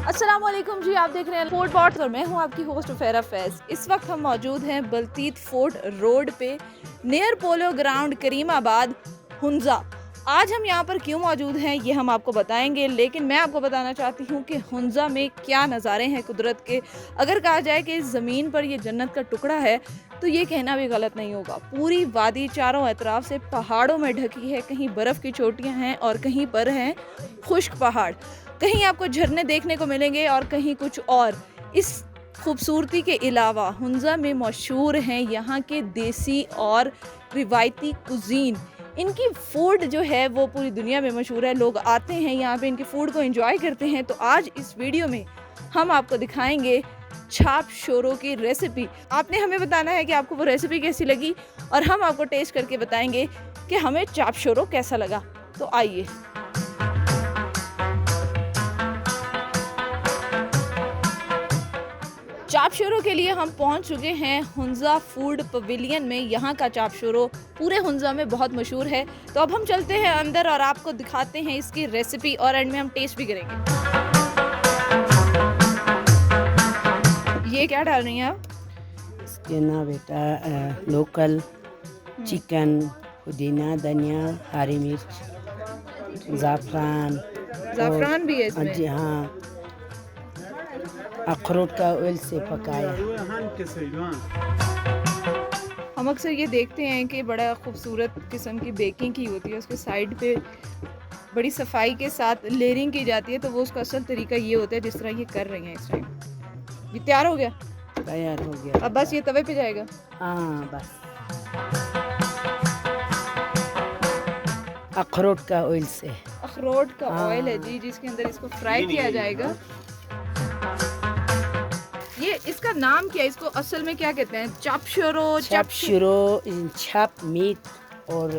अस्सलामुअलैकुम जी, आप देख रहे हैं फूड पॉट और मैं हूं आपकी होस्ट फैरा फैज। इस वक्त हम मौजूद हैं बलतीत फोर्ट रोड पे near polo ground Karimabad Hunza. आज हम यहाँ पर क्यों मौजूद हैं ये हम आपको बताएंगे, लेकिन मैं आपको बताना चाहती हूँ कि हुंजा में क्या नज़ारे हैं कुदरत के। अगर कहा जाए कि इस ज़मीन पर ये जन्नत का टुकड़ा है तो ये कहना भी गलत नहीं होगा। पूरी वादी चारों अतराफ से पहाड़ों में ढकी है, कहीं बर्फ़ की चोटियाँ हैं और कहीं पर हैं खुश्क पहाड़। कहीं आपको झरने देखने को मिलेंगे और कहीं कुछ और। इस खूबसूरती के अलावा हुंजा में मशहूर हैं यहाँ के देसी और रिवायती कुजीन। इनकी फूड जो है वो पूरी दुनिया में मशहूर है, लोग आते हैं यहाँ पे इनकी फूड को एंजॉय करते हैं। तो आज इस वीडियो में हम आपको दिखाएंगे छाप शोरों की रेसिपी। आपने हमें बताना है कि आपको वो रेसिपी कैसी लगी और हम आपको टेस्ट करके बताएंगे कि हमें चाप शोरो कैसा लगा। तो आइए। चाप शोरो के लिए हम पहुंच चुके हैं हुंजा फूड पवेलियन में। यहाँ का चाप शोरो पूरे हुंजा में बहुत मशहूर है। तो अब हम चलते हैं अंदर और आपको दिखाते हैं इसकी रेसिपी और एंड में हम टेस्ट भी करेंगे। ये क्या डाल रही हैं आप? इसके ना बेटा लोकल चिकन, पुदीना, धनिया, हरी मिर्च, ज़ाफ़रान भी है इसमें? जी हाँ, अखरोट का ऑयल से पकाया। हम अक्सर ये देखते हैं कि बड़ा खूबसूरत किस्म की बेकिंग की होती है, उसके साइड पे बड़ी सफाई के साथ लेयरिंग की जाती है। तो वो उसका असल तरीका ये होता है जिस तरह ये कर रही हैं इस टाइम। ये तैयार हो गया? तैयार हो गया। अब बस ये तवे पे जाएगा? हाँ बस। अखरोट का ऑयल से। अखरोट का ऑयल है जी, जिसके अंदर इसको फ्राई किया जाएगा। ये इसका नाम क्या है? इसको असल में क्या कहते हैं? चाप शोरो? चाप शोरो, छाप मीट और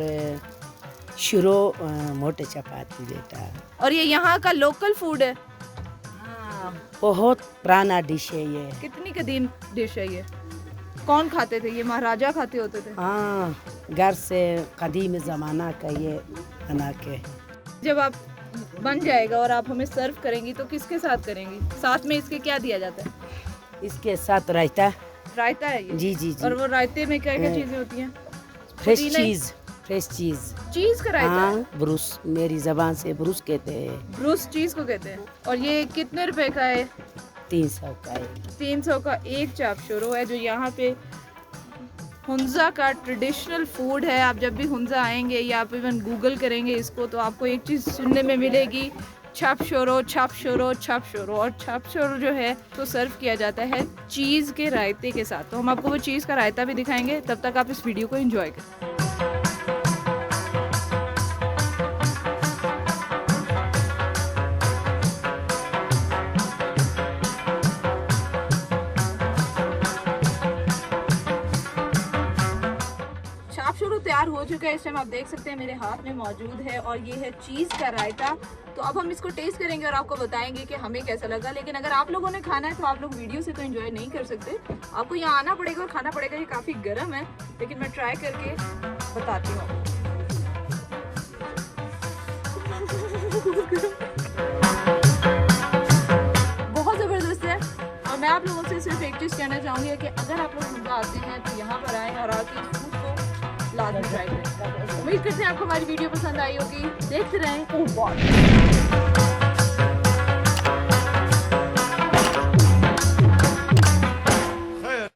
शोरो मोटे चपाती बेटा। और ये यहाँ का लोकल फूड है? हाँ, बहुत पुराना डिश है ये। कितनी कदीम डिश है ये? कौन खाते थे? ये महाराजा खाते होते थे? हाँ, घर से कदीम ज़माना का ये बना के। जब आप बन जाएगा और आप हमें सर्व करेंगी तो किसके साथ करेंगी? साथ में इसके क्या दिया जाता है? इसके साथ रायता। रायता है ये? जी जी जी। और वो रायते में क्या क्या चीजें होती हैं? फ्रेश चीज। फ्रेश चीज। चीज का रायता? हाँ, ब्रूस, मेरी जबान से ब्रूस कहते हैं। ब्रूस चीज को कहते हैं। और ये कितने रुपए का है? 300 का है। 300 का एक चाप शोरो है, जो यहाँ पे हुंजा का ट्रेडिशनल फूड है। आप जब भी हुंजा आएंगे या आप इवन गूगल करेंगे इसको तो आपको एक चीज़ सुनने में मिलेगी, छाप शोरो, छाप शोरो, छाप शोरो। और छाप शोरो जो है तो सर्व किया जाता है चीज़ के रायते के साथ। तो हम आपको वो चीज़ का रायता भी दिखाएंगे, तब तक आप इस वीडियो को एंजॉय करें। चाप शोरो तैयार हो चुका है। इस टाइम आप देख सकते हैं मेरे हाथ में मौजूद है और ये है चीज़ का रायता। तो अब हम इसको टेस्ट करेंगे और आपको बताएंगे कि हमें कैसा लगा। लेकिन अगर आप लोगों ने खाना है तो आप लोग वीडियो से तो एंजॉय नहीं कर सकते, आपको यहाँ आना पड़ेगा और खाना पड़ेगा। ये काफ़ी गर्म है लेकिन मैं ट्राई करके बताती हूँ। बहुत ज़बरदस्त है। और मैं आप लोगों से सिर्फ एक चीज़ कहना चाहूँगी कि अगर आप लोग हुंजा आते हैं तो यहाँ पर आएँ और आके इस फूड को लाजमी ट्राई करें। उम्मीद करते हैं आपको हमारी वीडियो पसंद आई होगी। देखते रहें।